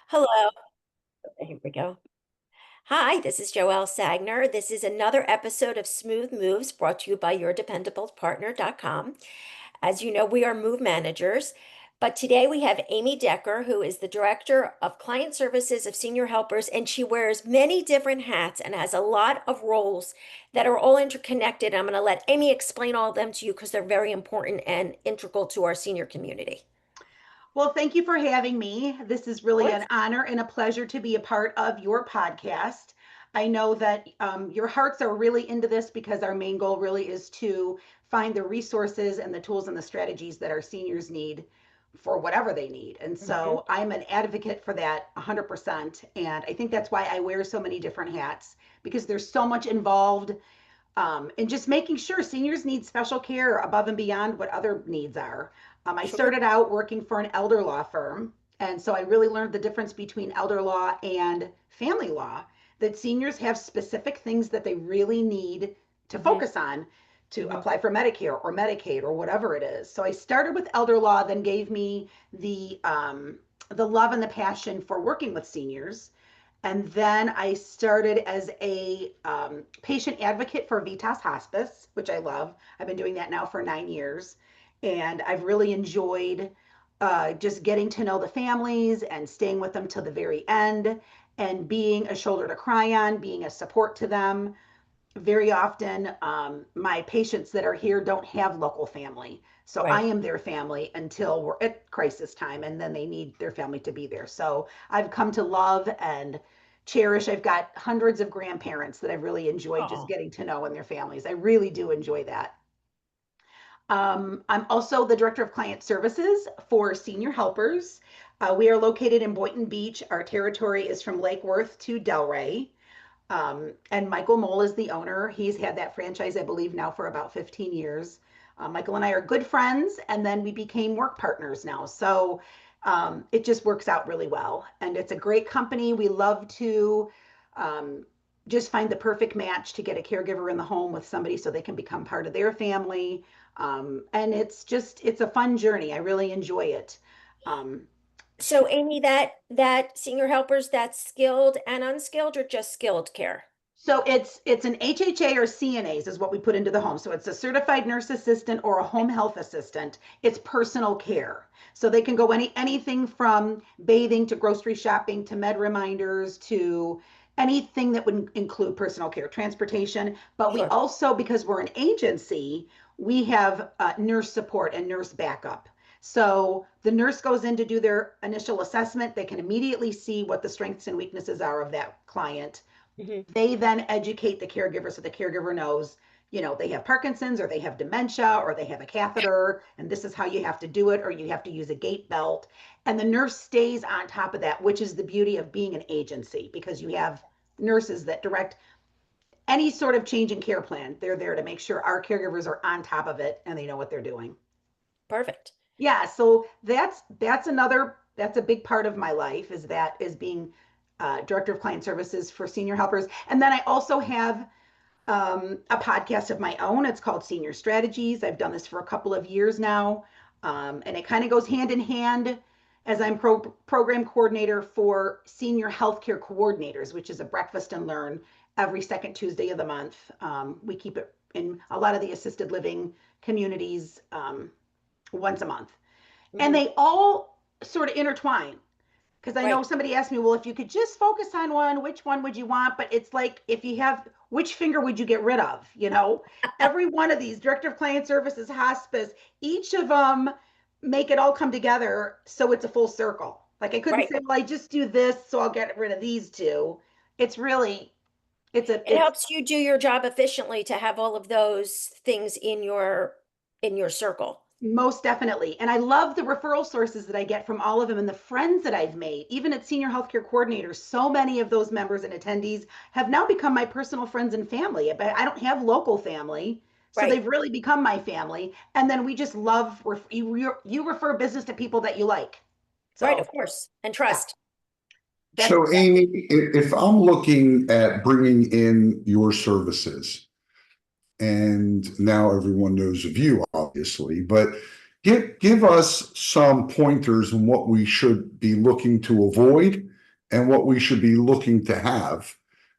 Hello. Okay, here we go. Hi, this is Joelle Sagner. This is another episode of Smooth Moves brought to you by yourdependablepartner.com. As you know, we are move managers, but today we have Amy Decker, who is the Director of Client Services of Senior Helpers, and she wears many different hats and has a lot of roles that are all interconnected. I'm going to let Amy explain all of them to you because they're very important and integral to our senior community. Well, thank you for having me. This is Of really course. an honor and a pleasure to be a part of your podcast. I know that your hearts are really into this because our main goal really is to find the resources and the tools and the strategies that our seniors need for whatever they need. And Mhm. so I'm an advocate for that 100%. And I think that's why I wear so many different hats because there's so much involved and just making sure seniors need special care above and beyond what other needs are. I Sure. started out working for an elder law firm, and so I really learned the difference between elder law and family law, that seniors have specific things that they really need to Hmm. focus on to Hmm. apply for Medicare or Medicaid or whatever it is. So I started with elder law, then gave me the love and the passion for working with seniors. And then I started as a patient advocate for Vitas Hospice, which I love. I've been doing that now for 9 years. And I've really enjoyed just getting to know the families and staying with them till the very end and being a shoulder to cry on, being a support to them. Very often, my patients that are here don't have local family. So I Right. am their family until we're at crisis time, and then they need their family to be there. So I've come to love and cherish. I've got hundreds of grandparents that I've really enjoyed just Oh, getting to know and their families. I really do enjoy that. I'm also the director of client services for senior helpers. We are located in Boynton Beach. Our territory is from Lake Worth to Delray. And Michael Mole is the owner. He's had that franchise, I believe, now for about 15 years. Michael and I are good friends, and then we became work partners now. So it just works out really well. And it's a great company. We love to um, just find the perfect match to get a caregiver in the home with somebody so they can become part of their family. And it's a fun journey. I really enjoy it. Um, so Amy, that senior helpers, that's skilled and unskilled or just skilled care? So it's an HHA or CNAs is what we put into the home. So it's a certified nurse assistant or a home health assistant. It's personal care. So they can go anything from bathing to grocery shopping to med reminders to anything that would include personal care, transportation. But we Sure. also, because we're an agency, we have nurse support and nurse backup. So the nurse goes in to do their initial assessment. They can immediately see what the strengths and weaknesses are of that client. Hmm. They then educate the caregiver so the caregiver knows, they have Parkinson's or they have dementia or they have a catheter, and this is how you have to do it, or you have to use a gait belt. And the nurse stays on top of that, which is the beauty of being an agency because you have nurses that direct any sort of change in care plan. They're there to make sure our caregivers are on top of it and they know what they're doing. Perfect. Yeah, so that's a big part of my life is being director of client services for senior helpers. And then I also have a podcast of my own. It's called Senior Strategies. I've done this for a couple of years now. And it kind of goes hand in hand as I'm program coordinator for senior healthcare coordinators, which is a breakfast and learn every second Tuesday of the month. We keep it in a lot of the assisted living communities once a month. And Hmm. they all sort of intertwine because I know Right. somebody asked me, well, if you could just focus on one, which one would you want? But it's like, if you have, which finger would you get rid of? Every one of these director of client services, hospice, each of them make it all come together so it's a full circle. Like I couldn't Right. say, well, I just do this, so I'll get rid of these two. It's really, It helps you do your job efficiently to have all of those things in your circle. most definitely. And I love the referral sources that I get from all of them and the friends that I've made, even at senior healthcare coordinators. So many of those members and attendees have now become my personal friends and family. But I don't have local family. So Right. they've really become my family. And then we just love, you refer business to people that you like. Right, So of course. And yeah, trust. that's, So, Amy, if I'm looking at bringing in your services, and now everyone knows of you, obviously, but give us some pointers on what we should be looking to avoid and what we should be looking to have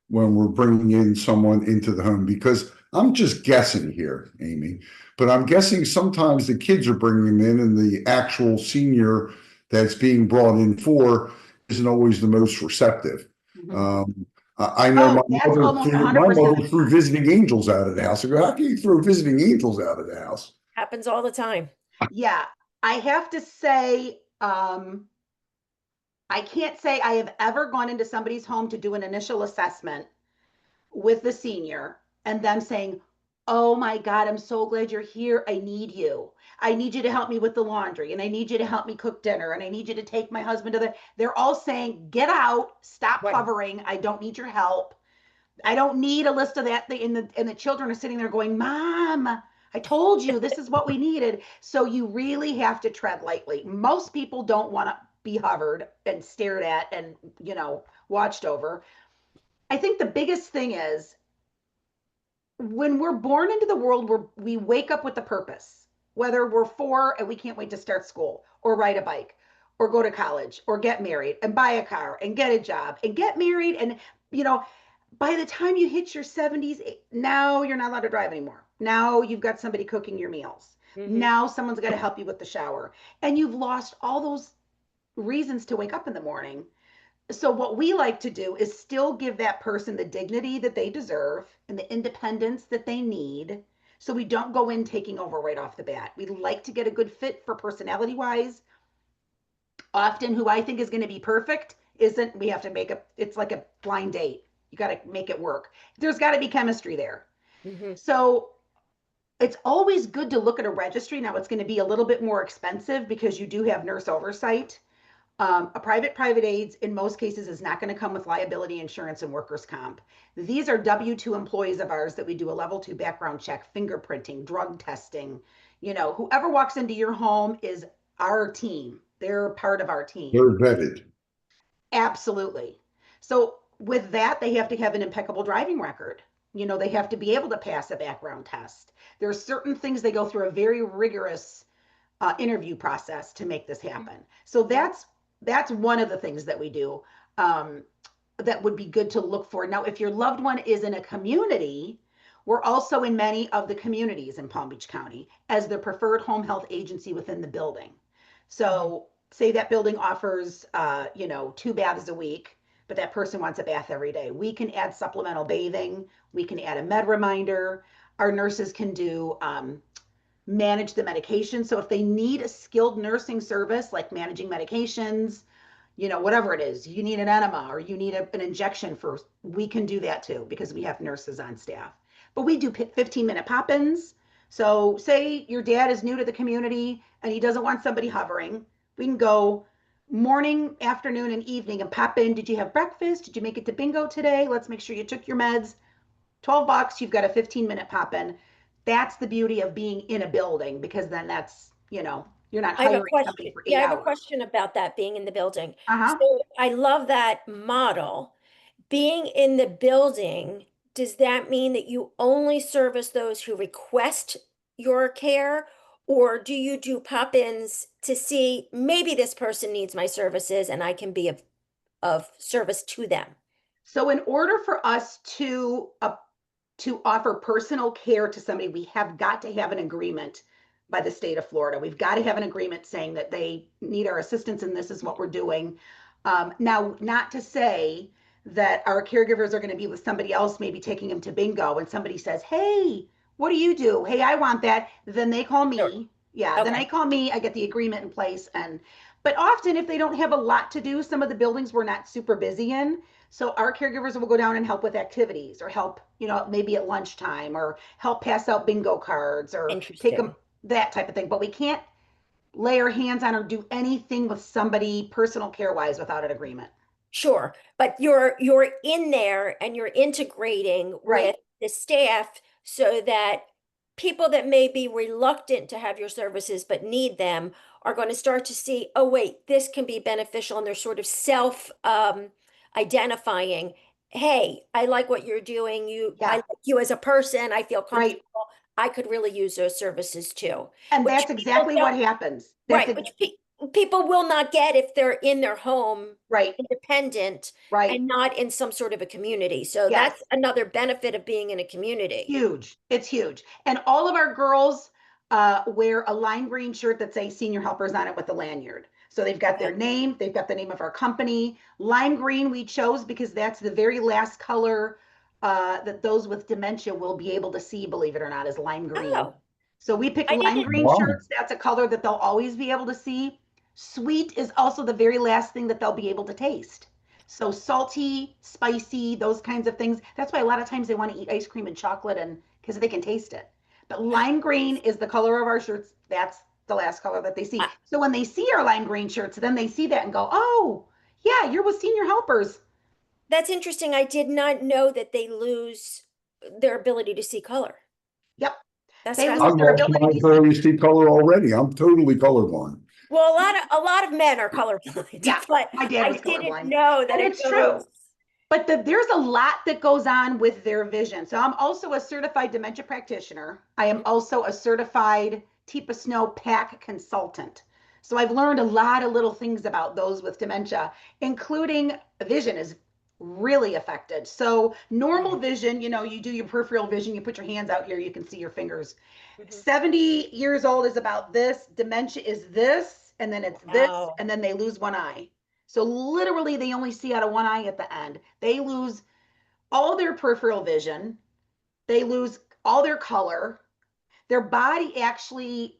when we're bringing in someone into the home. Because I'm just guessing here, Amy, but I'm guessing sometimes the kids are bringing them in and the actual senior that's being brought in for isn't always the most receptive. Mhm. I know Oh, that's almost my 100%. mother threw visiting angels out of the house. I go, how can you throw visiting angels out of the house? Happens all the time. Yeah, I have to say, I can't say I have ever gone into somebody's home to do an initial assessment with the senior and them saying, "Oh my God, I'm so glad you're here. I need you. I need you to help me with the laundry, and I need you to help me cook dinner, and I need you to take my husband to the." They're all saying, "Get out, stop Right. hovering. I don't need your help. I don't need a list of that." And the children are sitting there going, "Mom, I told you this is what we needed." So you really have to tread lightly. Most people don't want to be hovered and stared at and, watched over. I think the biggest thing is when we're born into the world, we wake up with a purpose, whether we're 4 and we can't wait to start school or ride a bike or go to college or get married and buy a car and get a job and get married. And, you know, by the time you hit your 70s, now you're not allowed to drive anymore. Now you've got somebody cooking your meals. Hmm. Now someone's got to help you with the shower. And you've lost all those reasons to wake up in the morning. So what we like to do is still give that person the dignity that they deserve and the independence that they need, so we don't go in taking over right off the bat. We like to get a good fit for personality wise. Often who I think is going to be perfect isn't. We have to make it's like a blind date. You got to make it work. There's got to be chemistry there. Hmm. So it's always good to look at a registry. Now it's going to be a little bit more expensive because you do have nurse oversight. A private aids in most cases is not going to come with liability insurance and workers' comp. These are W-2 employees of ours that we do a level 2 background check, fingerprinting, drug testing. Whoever walks into your home is our team. They're part of our team. They're vetted. Absolutely. So with that, they have to have an impeccable driving record. They have to be able to pass a background test. There are certain things they go through a very rigorous interview process to make this happen. So that's one of the things that we do, that would be good to look for. Now, if your loved one is in a community, we're also in many of the communities in Palm Beach County as the preferred home health agency within the building. So say that building offers, 2 baths a week, but that person wants a bath every day. We can add supplemental bathing. We can add a med reminder. Our nurses can do manage the medication. So if they need a skilled nursing service like managing medications, whatever it is, you need an enema or you need an injection for, we can do that too because we have nurses on staff. But we do 15-minute pop-ins. So say your dad is new to the community and he doesn't want somebody hovering. We can go morning, afternoon, and evening and pop in. Did you have breakfast? Did you make it to bingo today? Let's make sure you took your meds. $12, you've got a 15-minute pop in. That's the beauty of being in a building because then you're not I have a hiring somebody question. for Yeah, eight I have a hours. question about that being in the building. Uh-huh. So I love that model. Being in the building, does that mean that you only service those who request your care? Or do you do pop-ins to see maybe this person needs my services and I can be of service to them? So in order for us to offer personal care to somebody, we have got to have an agreement by the state of Florida. We've got to have an agreement saying that they need our assistance and this is what we're doing. Now, not to say that our caregivers are going to be with somebody else, maybe taking them to bingo, and somebody says, "Hey, what do you do? Hey, I want that." Then they call Sure. me. Yeah, then I Okay. call me. I get the agreement in place. But often, if they don't have a lot to do, some of the buildings we're not super busy in, so our caregivers will go down and help with activities or help, maybe at lunchtime or help pass out bingo cards or take them, Interesting. that type of thing. But we can't lay our hands on or do anything with somebody personal care wise without an agreement. Sure, but you're in there and you're integrating Right. with the staff so that people that may be reluctant to have your services but need them are going to start to see, oh wait, this can be beneficial, and they're sort of self identifying. Hey, I like what you're doing. I Yeah. like you as a person. I feel Right. comfortable. I could really use those services too, And which that's people exactly what don't. happens. Right, which people will not get if they're in their home, Right, independent, right. and not in some sort of a community. So Yes. that's another benefit of being in a community. Huge. It's huge. And all of our girls wear a lime green shirt that says senior helpers on it with a lanyard. So they've got their Okay. name, they've got the name of our company. Lime green we chose because that's the very last color that those with dementia will be able to see, believe it or not, is lime green. Oh, So we picked I lime didn't. green Wow. shirts. That's a color that they'll always be able to see. Sweet is also the very last thing that they'll be able to taste. So salty, spicy, those kinds of things. That's why a lot of times they want to eat ice cream and chocolate and because they can taste it. But lime green is the color of our shirts. That's the last color that they see. I, So when they see our lime green shirts, then they see that and go, "Oh, yeah, you're with senior helpers." that's interesting. I did not know that they lose their ability to see color. Yep. That's They I lose their fascinating. lost ability my to see. ability to see color already. I'm totally colorblind. Well, a lot of men are colorblind, Yeah, but my dad I was didn't colorblind. know that And it it's true. goes. But there's a lot that goes on with their vision. So I'm also a certified dementia practitioner. I am also a certified TIPA Snow PAC consultant. So I've learned a lot of little things about those with dementia, including vision is really affected. So normal Mhm, vision, you do your peripheral vision, you put your hands out here, you can see your fingers. mhm. 70 years old is about this, dementia is this, and then it's this, Wow. and then they lose one eye. So literally, they only see out of one eye at the end. They lose all their peripheral vision. They lose all their color. Their body actually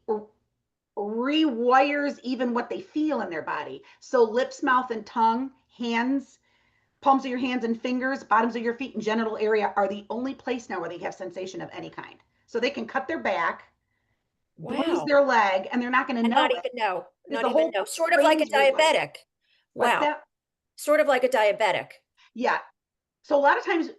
rewires even what they feel in their body. So lips, mouth, and tongue, hands, palms of your hands and fingers, bottoms of your feet, and genital area are the only place now where they have sensation of any kind. So they can cut their back, bruise Wow. their leg, and they're not going to And know not it even know, because not the even whole know. Sort of like a brain's rewired. diabetic. What's Wow. that? Sort of like a diabetic. Yeah. So a lot of times,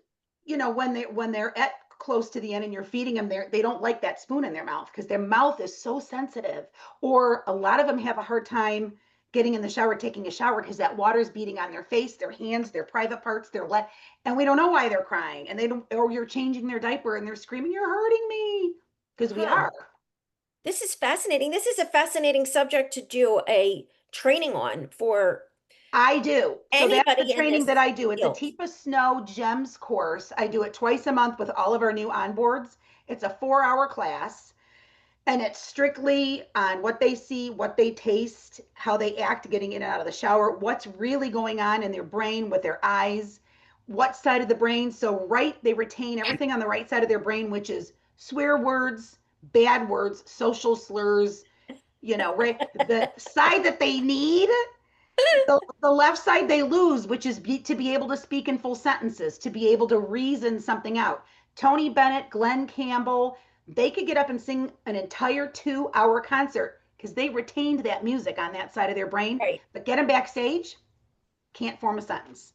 when they're at close to the end and you're feeding them, they don't like that spoon in their mouth because their mouth is so sensitive. Or a lot of them have a hard time getting in the shower, taking a shower because that water's beating on their face, their hands, their private parts, their leg, and we don't know why they're crying. And they don't, or you're changing their diaper and they're screaming, "You're hurting me," because we Huh. are. This is fascinating. This is a fascinating subject to do a training on for I do. So that's the anybody in training that this I do. It's a field. Teepa Snow Gems course. I do it twice a month with all of our new onboards. It's a 4-hour class and it's strictly on what they see, what they taste, how they act getting in and out of the shower, what's really going on in their brain with their eyes, what side of the brain. So, right, they retain everything on the right side of their brain, which is swear words, bad words, social slurs, right? The side that they need the left side they lose, which is to be able to speak in full sentences, to be able to reason something out. Tony Bennett, Glenn Campbell, they could get up and sing an entire 2-hour concert because they retained that music on that side of their brain. Right. But get them backstage, can't form a sentence.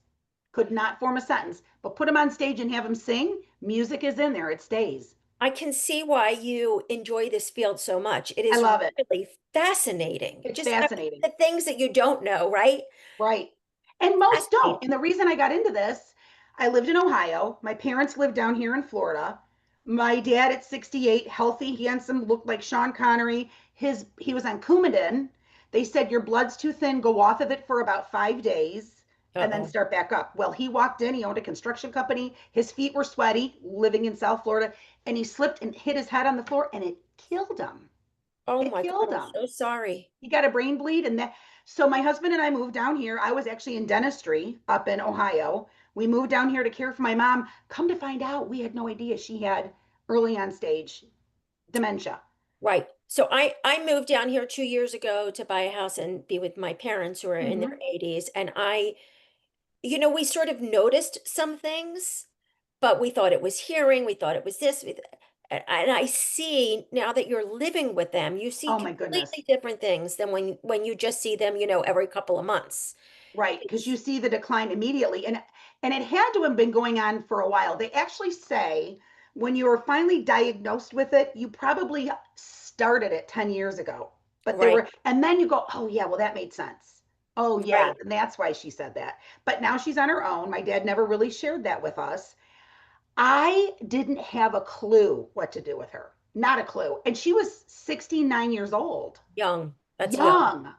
Could not form a sentence. But put them on stage and have them sing, music is in there, it stays. I can see why you enjoy this field so much. It I is love it. really fascinating. It's Just fascinating. the things that you don't know, right? Right. And most Fascinating. don't. And the reason I got into this, I lived in Ohio. My parents lived down here in Florida. My dad at 68, healthy, handsome, looked like Sean Connery. He was on Coumadin. They said your blood's too thin, go off of it for about 5 days and then Uh-oh. start back up. Well, he walked in, he owned a construction company. His feet were sweaty, living in South Florida, and he slipped and hit his head on the floor and it killed him. Oh It my God, killed I'm him. so sorry. He got a brain bleed and that. So my husband and I moved down here. I was actually in dentistry up in Ohio. We moved down here to care for my mom. Come to find out, we had no idea she had early on stage dementia. Right. So I moved down here 2 years ago to buy a house and be with my parents who are in their Hmm. 80s. And we sort of noticed some things, but we thought it was hearing, we thought it was this. And I see now that you're living with them, you see Oh my goodness. completely different things than when you just see them, every couple of months. Right, because you It's see the decline immediately. And it had to have been going on for a while. They actually say when you were finally diagnosed with it, you probably started it 10 years ago. But there right, were, and then you go, "Oh yeah, well that made sense. Oh yeah, right. and that's why she said that." But now she's on her own. My dad never really shared that with us. I didn't have a clue what to do with her. Not a clue. And she was 69 years old. Young. That's young. Young.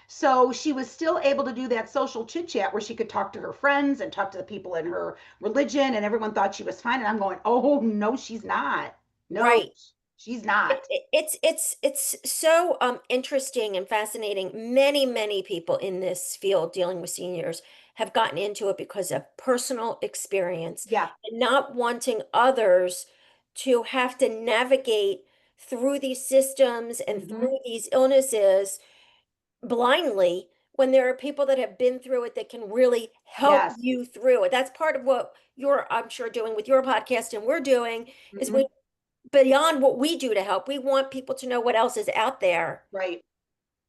So she was still able to do that social chit chat where she could talk to her friends and talk to the people in her religion, and everyone thought she was fine. And I'm going, oh, no, she's not. No, Right. she's not. It's so interesting and fascinating. Many people in this field dealing with seniors have gotten into it because of personal experience Yeah. and not wanting others to have to navigate through these systems and Hmm. through these illnesses blindly when there are people that have been through it that can really help Yes. you through it. That's part of what you're, I'm sure, doing with your podcast and we're doing is Hmm. we beyond what we do to help, we want people to know what else is out there Right.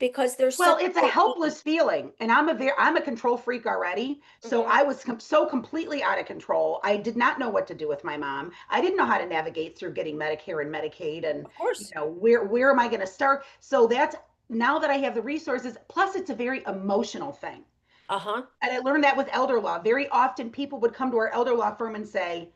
because there's so Well, much it's a that we helpless feeling, and I'm a control freak already. So Mhm. I was so completely out of control. I did not know what to do with my mom. I didn't know how to navigate through getting Medicare and Medicaid, and Of course. where am I going to start? So that's now that I have the resources. Plus, it's a very emotional thing, Uh-huh. and I learned that with elder law. Very often, people would come to our elder law firm and say,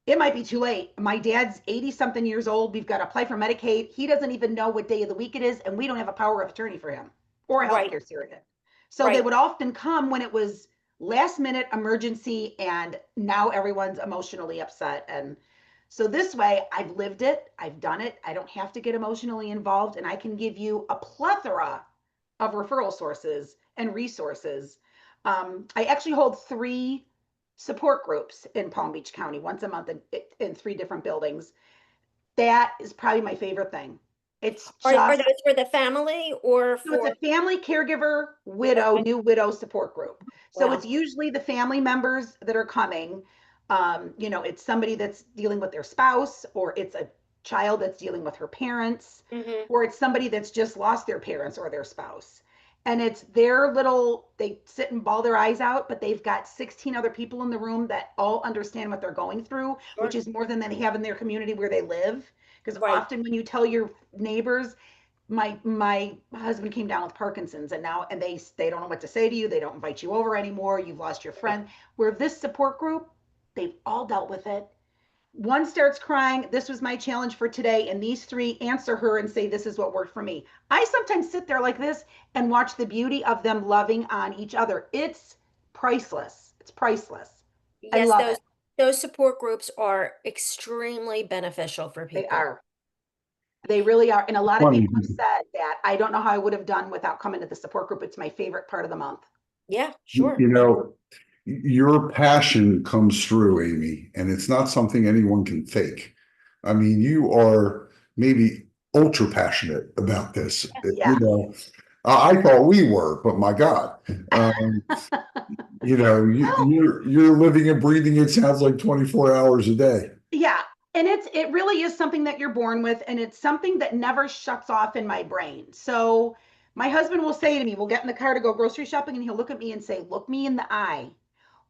it might be too late. My dad's 80 something years old. We've got to apply for Medicaid. He doesn't even know what day of the week it is, and we don't have a power of attorney for him or a Right. healthcare surrogate. So they Right. would often come when it was last minute emergency, and now everyone's emotionally upset. And so this way, I've lived it, I've done it. I don't have to get emotionally involved, and I can give you a plethora of referral sources and resources. I actually hold 3 support groups in Palm Beach County once a month in 3 different buildings. That is probably my favorite thing. It's Are just those for the family or so it's for a family caregiver, widow, okay. new widow support group. So it's Wow. usually the family members that are coming. It's somebody that's dealing with their spouse, or it's a child that's dealing with her parents, Hmm. or it's somebody that's just lost their parents or their spouse. And it's their little, they sit and bawl their eyes out, but they've got 16 other people in the room that all understand what they're going through, which Sure. is more than they have in their community where they live. Because Right. often when you tell your neighbors, my husband came down with Parkinson's, and now they don't know what to say to you. They don't invite you over anymore. You've lost your Right. friend. Where this support group, they've all dealt with it. One starts crying, this was my challenge for today, and these 3 answer her and say, this is what worked for me. I sometimes sit there like this and watch the beauty of them loving on each other. It's priceless. It's priceless. I Yes, love it. those support groups are extremely beneficial for They people. are. They really are. And a lot of Funny, people have said that I don't know how I would have done without coming to the support group. It's my favorite part of the month. Yeah, you sure. know, your passion comes through, Amy, and it's not something anyone can fake. I mean, you are maybe ultra passionate about this. Yeah. I thought we were, but my God, um, Well, you're living and breathing. It sounds like 24 hours a day. yeah. And it really is something that you're born with, and it's something that never shuts off in my brain. So my husband will say to me, we'll get in the car to go grocery shopping, and he'll look at me and say, look me in the eye.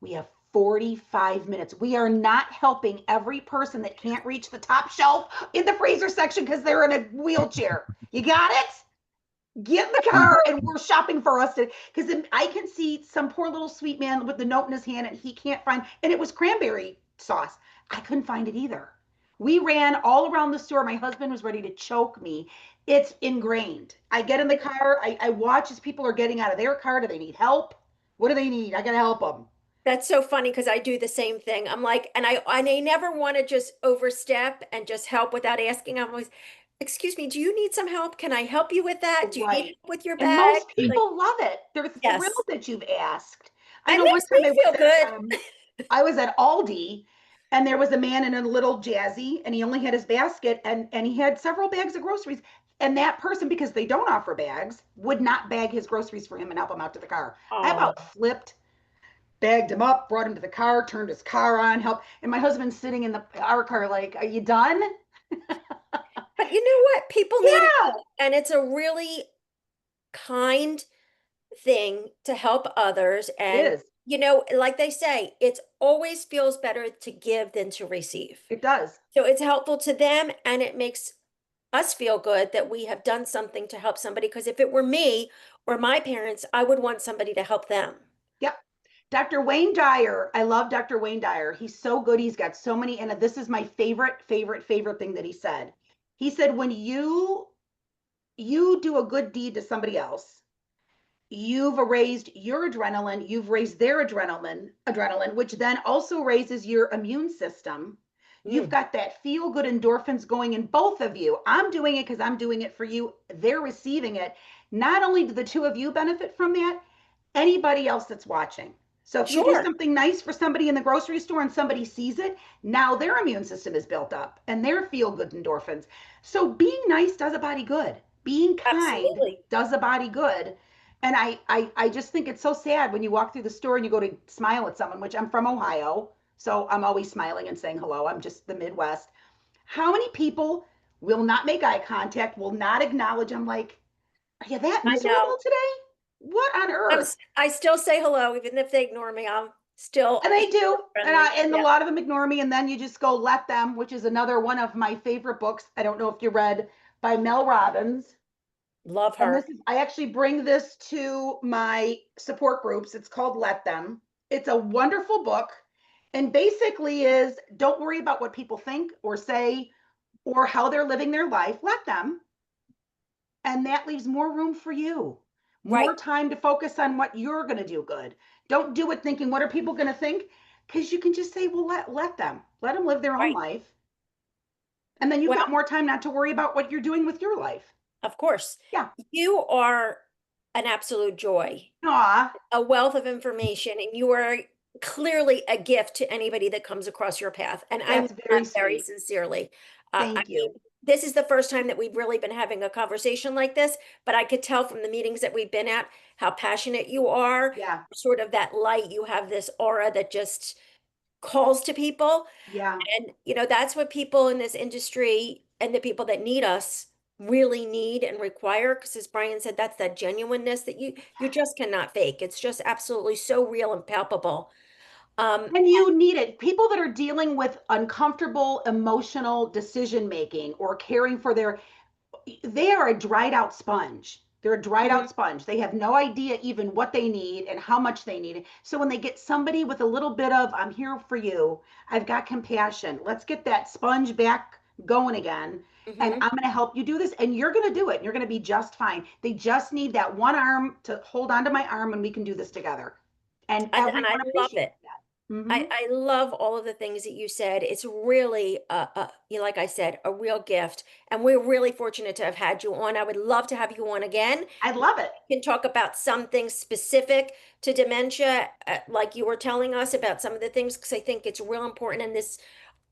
We have 45 minutes. We are not helping every person that can't reach the top shelf in the freezer section because they're in a wheelchair. You got it? Get in the car and we're shopping for us to, because I can see some poor little sweet man with the note in his hand and he can't find, and it was cranberry sauce. I couldn't find it either. We ran all around the store. My husband was ready to choke me. It's ingrained. I get in the car. I watch as people are getting out of their car. Do they need help? What do they need? I got to help them. That's so funny because I do the same thing. I'm like, and I never want to just overstep and just help without asking. I'm always, excuse me, do you need some help? Can I help you with that? Do you need Right. help with your And bag? most Like, people love it. They're yes. thrilled that you've asked. I It know one makes time me feel good. I was at Aldi, and there was a man in a little jazzy, and he only had his basket, and he had several bags of groceries. And that person, because they don't offer bags, would not bag his groceries for him and help him out to the car. I Oh, about flipped, bagged him up, brought him to the car, turned his car on, helped. And my husband's sitting in our car like, "Are you done?" but you know what? People need Yeah, help, and it's a really kind thing to help others. it And, is. like they say, it always feels better to give than to receive. It does. So it's helpful to them and it makes us feel good that we have done something to help somebody. Because if it were me or my parents, I would want somebody to help them. Yep. Dr. Wayne Dyer. I love Dr. Wayne Dyer. He's so good. He's got so many. And this is my favorite thing that he said. He said, when you do a good deed to somebody else, you've raised your adrenaline, you've raised their adrenaline, which then also raises your immune system. You've Mm, got that feel good endorphins going in both of you. I'm doing it because I'm doing it for you. They're receiving it. Not only do the two of you benefit from that, anybody else that's watching. So if you do sure. something nice for somebody in the grocery store and somebody sees it, now their immune system is built up and their feel good endorphins. So being nice does a body good. Being kind Absolutely. does a body good. And I just think it's so sad when you walk through the store and you go to smile at someone, which I'm from Ohio. So I'm always smiling and saying hello. I'm just the Midwest. How many people will not make eye contact, will not acknowledge? I'm like, are you that I miserable know. today? What on earth? I still say hello, even if they ignore me. I'm still And they do. friendly. And a Yeah. lot of them ignore me. And then you just go let them, which is another one of my favorite books. I don't know if you read by Mel Robbins. Love And her. this is, I actually bring this to my support groups. It's called Let Them. It's a wonderful book. And basically is don't worry about what people think or say or how they're living their life. Let them. And that leaves more room for you, Right, more time to focus on what you're going to do good. Don't do it thinking, what are people going to think? Because you can just say, well, let them live their own right. life. And then you've Well, got more time not to worry about what you're doing with your life. of course. Yeah. You are an absolute joy, Aw, a wealth of information, and you are clearly a gift to anybody that comes across your path. And I mean that's that very very sweet. sincerely. I Thank mean, you. this is the first time that we've really been having a conversation like this, but I could tell from the meetings that we've been at how passionate you are, Yeah. sort of that light. You have this aura that just calls to people. Yeah. And, that's what people in this industry and the people that need us really need and require. Because as Brian said, that's that genuineness that you just cannot fake. It's just absolutely so real and palpable. And you need it. People that are dealing with uncomfortable emotional decision making or caring for their, they are a dried out sponge. They're a dried Mhm, out sponge. They have no idea even what they need and how much they need. So when they get somebody with a little bit of, I'm here for you, I've got compassion, let's get that sponge back going again. And mhm. I'm going to help you do this. And you're going to do it. You're going to be just fine. They just need that one arm to hold onto my arm and we can do this together. And And I everyone love appreciates it. that. Mm-hmm. I love all of the things that you said. It's really, like I said, a real gift. And we're really fortunate to have had you on. I would love to have you on again. I love it. Can talk about some things specific to dementia, like you were telling us about some of the things, because I think it's real important in this.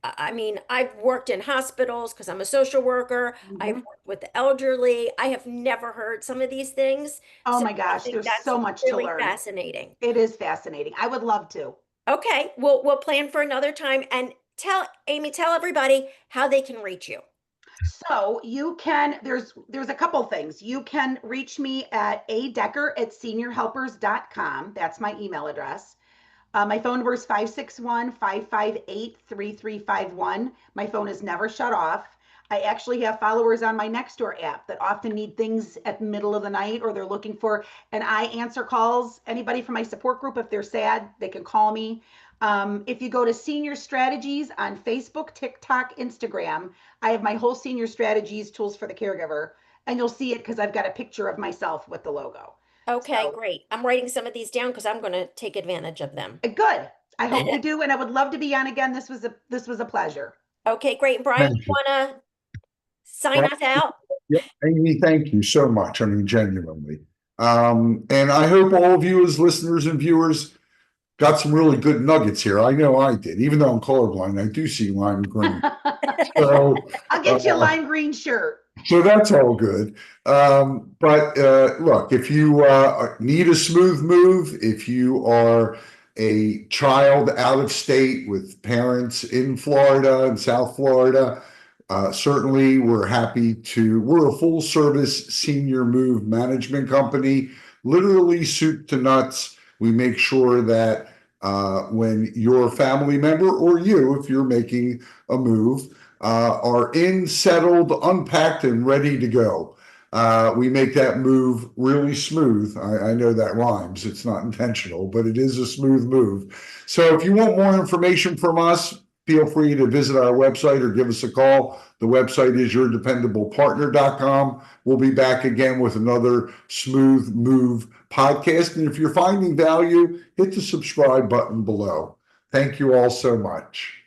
I mean, I've worked in hospitals because I'm a social worker. I've Mm-hmm. worked with the elderly. I have never heard some of these things. Oh So my I gosh, think there's that's so much to really learn. fascinating. It is fascinating. I would love to. Okay, we'll plan for another time and tell everybody how they can reach you. So you can, there's a couple things. You can reach me at adecker@seniorhelpers.com. That's my email address. My phone number is 561-558-3351. My phone is never shut off. I actually have followers on my Nextdoor app that often need things at the middle of the night or they're looking for, and I answer calls. Anybody from my support group, if they're sad, they can call me. If you go to Senior Strategies on Facebook, TikTok, Instagram, I have my whole Senior Strategies tools for the caregiver, and you'll see it because I've got a picture of myself with the logo. Okay, So great. I'm writing some of these down because I'm going to take advantage of them. good. I hope you do, and I would love to be on again. This was a pleasure. Okay, great. And Brian, you Thank you. want to sign Well, us out? yeah, Amy, thank you so much. I mean, genuinely. And I hope all of you as listeners and viewers got some really good nuggets here. I know I did. Even though I'm colorblind, I do see lime green. So, I'll get you a uh, lime green shirt. so that's all good. But look, if you need a smooth move, if you are a child out of state with parents in Florida and South Florida, certainly we're a full service senior move management company, literally soup to nuts. We make sure that when your family member or you, if you're making a move, are in, settled, unpacked, and ready to go. We make that move really smooth. I know that rhymes. It's not intentional, but it is a smooth move. So if you want more information from us, feel free to visit our website or give us a call. The website is yourdependablepartner.com. We'll be back again with another smooth move podcast. And if you're finding value, hit the subscribe button below. Thank you all so much.